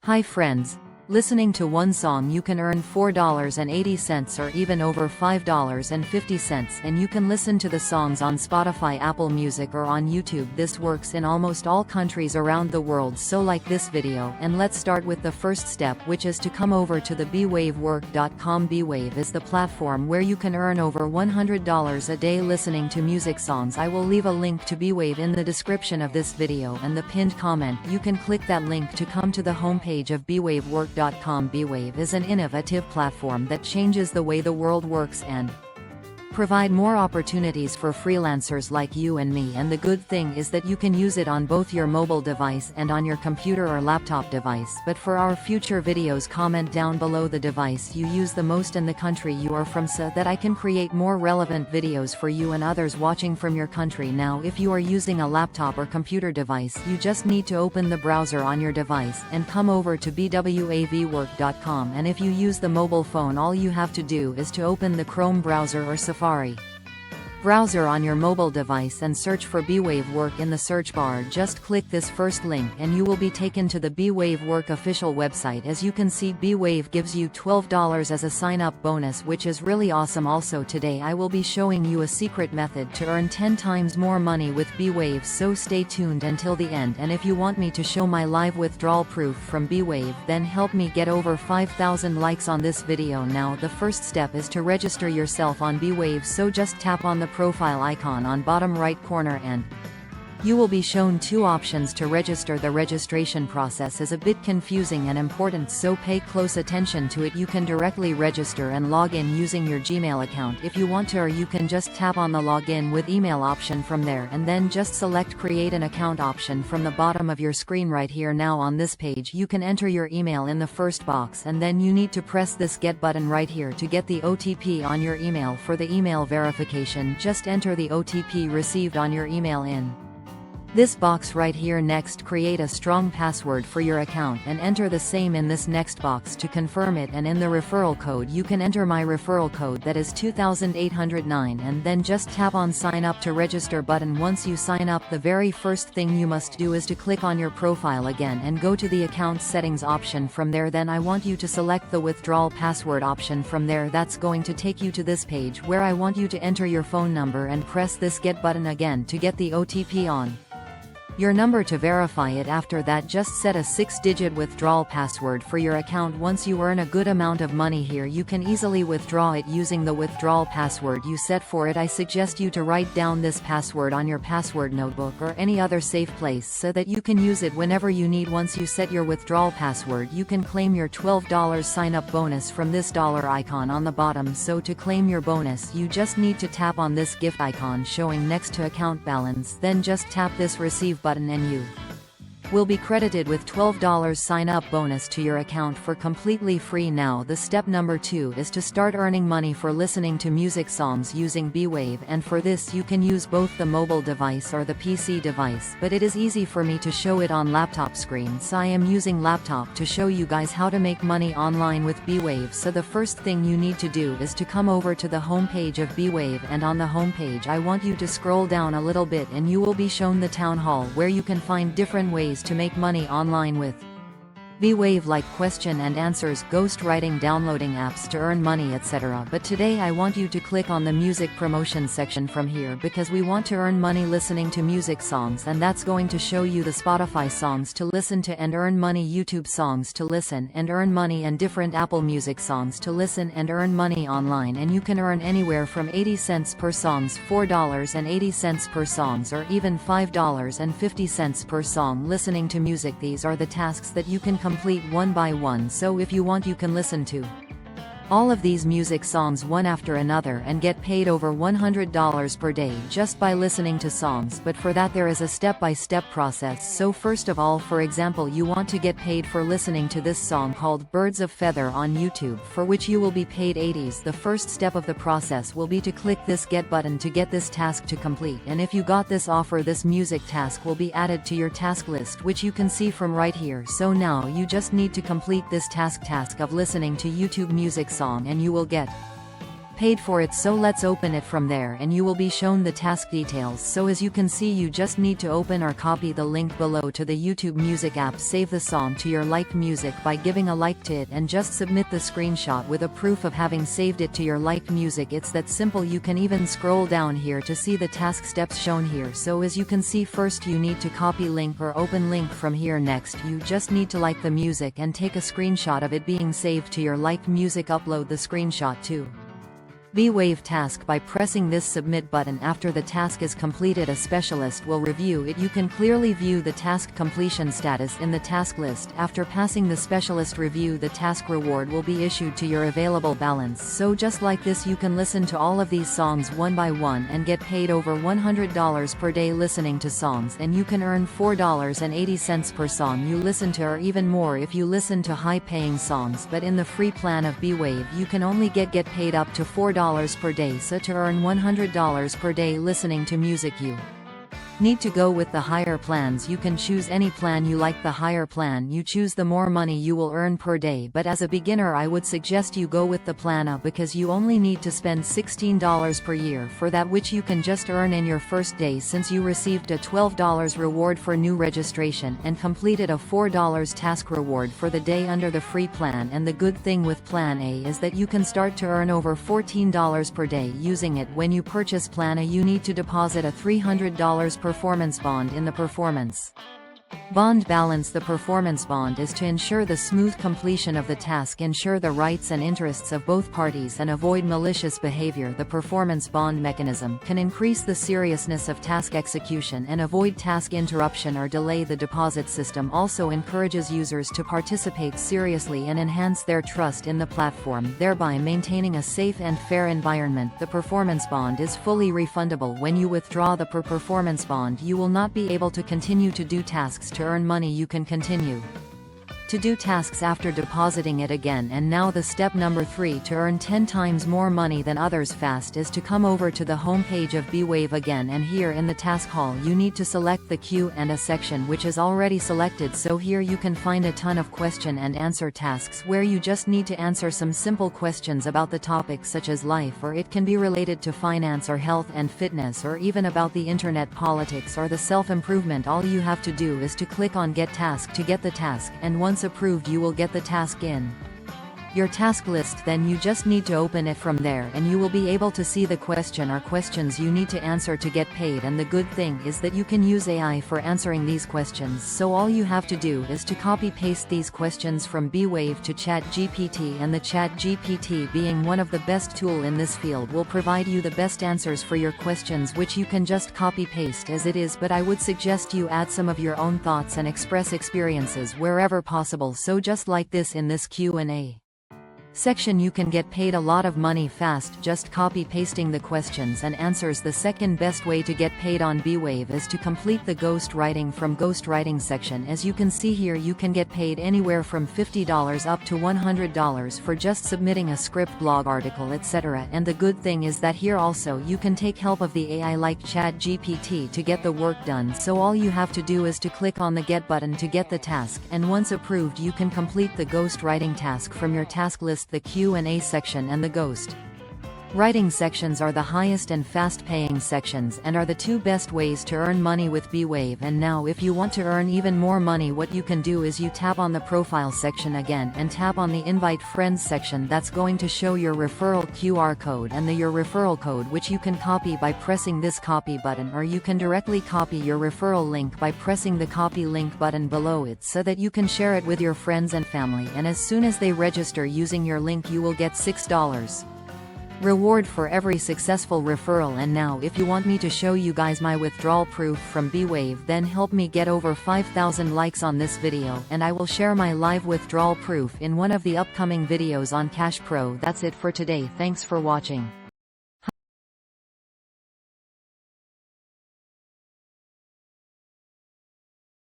Hi friends. Listening to one song you can earn $4.80 or even over $5.50, and you can listen to the songs on Spotify, Apple Music or on YouTube. This works in almost all countries around the world, so like this video and let's start with the first step, which is to come over to the bwavework.com. bwave is the platform where you can earn over $100 a day listening to music songs. I will leave a link to bwave in the description of this video and the pinned comment. You can click that link to come to the homepage of bwavework.com. bwave is an innovative platform that changes the way the world works and provide more opportunities for freelancers like you and me. And the good thing is that you can use it on both your mobile device and on your computer or laptop device. But for our future videos, comment down below the device you use the most and the country you are from, so that I can create more relevant videos for you and others watching from your country. Now, if you are using a laptop or computer device, you just need to open the browser on your device and come over to bwavework.com. And if you use the mobile phone, all you have to do is to open the Chrome browser or Safari browser on your mobile device and search for bwave work in the search bar. Just click this first link and you will be taken to the bwave work official website. As you can see, bwave gives you $12 as a sign-up bonus, which is really awesome. Also today I will be showing you a secret method to earn 10 times more money with bwave, so stay tuned until the end. And if you want me to show my live withdrawal proof from bwave, then help me get over 5,000 likes on this video. Now the first step is to register yourself on bwave, so just tap on the profile icon on bottom right corner and you will be shown two options to register. The registration process is a bit confusing and important, so pay close attention to it. You can directly register and log in using your Gmail account if you want to, or you can just tap on the login with email option from there and then just select create an account option from the bottom of your screen right here. Now on this page you can enter your email in the first box, and then you need to press this get button right here to get the OTP on your email. For the email verification, just enter the OTP received on your email in this box right here. Next, create a strong password for your account and enter the same in this next box to confirm it. And in the referral code you can enter my referral code, that is 2809, and then just tap on sign up to register button. Once you sign up, the very first thing you must do is to click on your profile again and go to the account settings option. From there, then I want you to select the withdrawal password option. From there, that's going to take you to this page where I want you to enter your phone number and press this get button again to get the OTP on your number to verify it. After that, just set a 6-digit withdrawal password for your account. Once you earn a good amount of money here, you can easily withdraw it using the withdrawal password you set for it. I suggest you to write down this password on your password notebook or any other safe place so that you can use it whenever you need. Once you set your withdrawal password, you can claim your $12 sign-up bonus from this dollar icon on the bottom. So to claim your bonus, you just need to tap on this gift icon showing next to account balance, then just tap this receive button and you will be credited with $12 sign-up bonus to your account for completely free. Now the step number 2 is to start earning money for listening to music songs using bwave, and for this you can use both the mobile device or the PC device, but it is easy for me to show it on laptop screen, so I am using laptop to show you guys how to make money online with bwave. So the first thing you need to do is to come over to the home page of bwave, and on the home page I want you to scroll down a little bit and you will be shown the town hall where you can find different ways to make money online with bwave, like question and answers, ghostwriting, downloading apps to earn money, etc. But today I want you to click on the music promotion section from here, because we want to earn money listening to music songs, and that's going to show you the Spotify songs to listen to and earn money, YouTube songs to listen and earn money, and different Apple Music songs to listen and earn money online. And you can earn anywhere from 80 cents per songs, $4.80 per songs, or even $5.50 per song listening to music. These are the tasks that you can complete one by one, so if you want you can listen to all of these music songs one after another and get paid over $100 per day just by listening to songs. But for that there is a step-by-step process. So first of all, for example, you want to get paid for listening to this song called Birds of Feather on YouTube, for which you will be paid 80s. The first step of the process will be to click this get button to get this task to complete, and if you got this offer, this music task will be added to your task list, which you can see from right here. So now you just need to complete this task of listening to YouTube music song and you will get paid for it, so let's open it from there and you will be shown the task details. So as you can see, you just need to open or copy the link below to the YouTube Music app, save the song to your like music by giving a like to it, and just submit the screenshot with a proof of having saved it to your like music. It's that simple. You can even scroll down here to see the task steps shown here. So as you can see, first you need to copy link or open link from here. Next you just need to like the music and take a screenshot of it being saved to your like music. Upload the screenshot to B-Wave task by pressing this submit button. After the task is completed, a specialist will review it. You can clearly view the task completion status in the task list. After passing the specialist review, the task reward will be issued to your available balance. So just like this, you can listen to all of these songs one by one and get paid over $100 per day listening to songs, and you can earn $4.80 per song you listen to, or even more if you listen to high-paying songs. But in the free plan of B-Wave, you can only get paid up to $4 per day, so to earn $100 per day listening to music, you need to go with the higher plans. You can choose any plan you like. The higher plan you choose, the more money you will earn per day. But as a beginner, I would suggest you go with the plan A, because you only need to spend $16 per year for that, which you can just earn in your first day, since you received a $12 reward for new registration and completed a $4 task reward for the day under the free plan. And the good thing with plan A is that you can start to earn over $14 per day using it. When you purchase plan A, you need to deposit a $300 performance bond in the performance bond balance. The performance bond is to ensure the smooth completion of the task, ensure the rights and interests of both parties, and avoid malicious behavior. The performance bond mechanism can increase the seriousness of task execution and avoid task interruption or delay. The deposit system also encourages users to participate seriously and enhance their trust in the platform, thereby maintaining a safe and fair environment. The performance bond is fully refundable. When you withdraw the performance bond, you will not be able to continue to do tasks. To earn money, you can continue to do tasks after depositing it again. And now the step number 3 to earn 10 times more money than others fast is to come over to the home page of B-Wave again, and here in the task hall you need to select the Q&A section, which is already selected. So here you can find a ton of question and answer tasks where you just need to answer some simple questions about the topic, such as life, or it can be related to finance or health and fitness, or even about the internet, politics, or the self-improvement. All you have to do is to click on get task to get the task, and once approved you will get the task in your task list. Then you just need to open it from there, and you will be able to see the question or questions you need to answer to get paid. And the good thing is that you can use AI for answering these questions. So all you have to do is to copy paste these questions from B-Wave to ChatGPT, and the ChatGPT, being one of the best tool in this field, will provide you the best answers for your questions, which you can just copy paste as it is. But I would suggest you add some of your own thoughts and express experiences wherever possible. So just like this, in this Q&A section you can get paid a lot of money fast just copy pasting the questions and answers. The second best way to get paid on B-Wave is to complete the ghost writing from ghost writing section. As you can see here, you can get paid anywhere from $50 up to $100 for just submitting a script, blog article, etc. And the good thing is that here also you can take help of the AI like ChatGPT to get the work done. So all you have to do is to click on the get button to get the task, and once approved you can complete the ghost writing task from your task list. The Q&A section and the ghost writing sections are the highest and fast-paying sections, and are the two best ways to earn money with B-Wave. And now if you want to earn even more money, what you can do is you tap on the profile section again and tap on the invite friends section. That's going to show your referral QR code and your referral code, which you can copy by pressing this copy button, or you can directly copy your referral link by pressing the copy link button below it, so that you can share it with your friends and family. And as soon as they register using your link, you will get $6 reward for every successful referral. And now if you want me to show you guys my withdrawal proof from B-Wave, then help me get over 5,000 likes on this video, and I will share my live withdrawal proof in one of the upcoming videos on Cash Pro. That's it for today. Thanks for watching.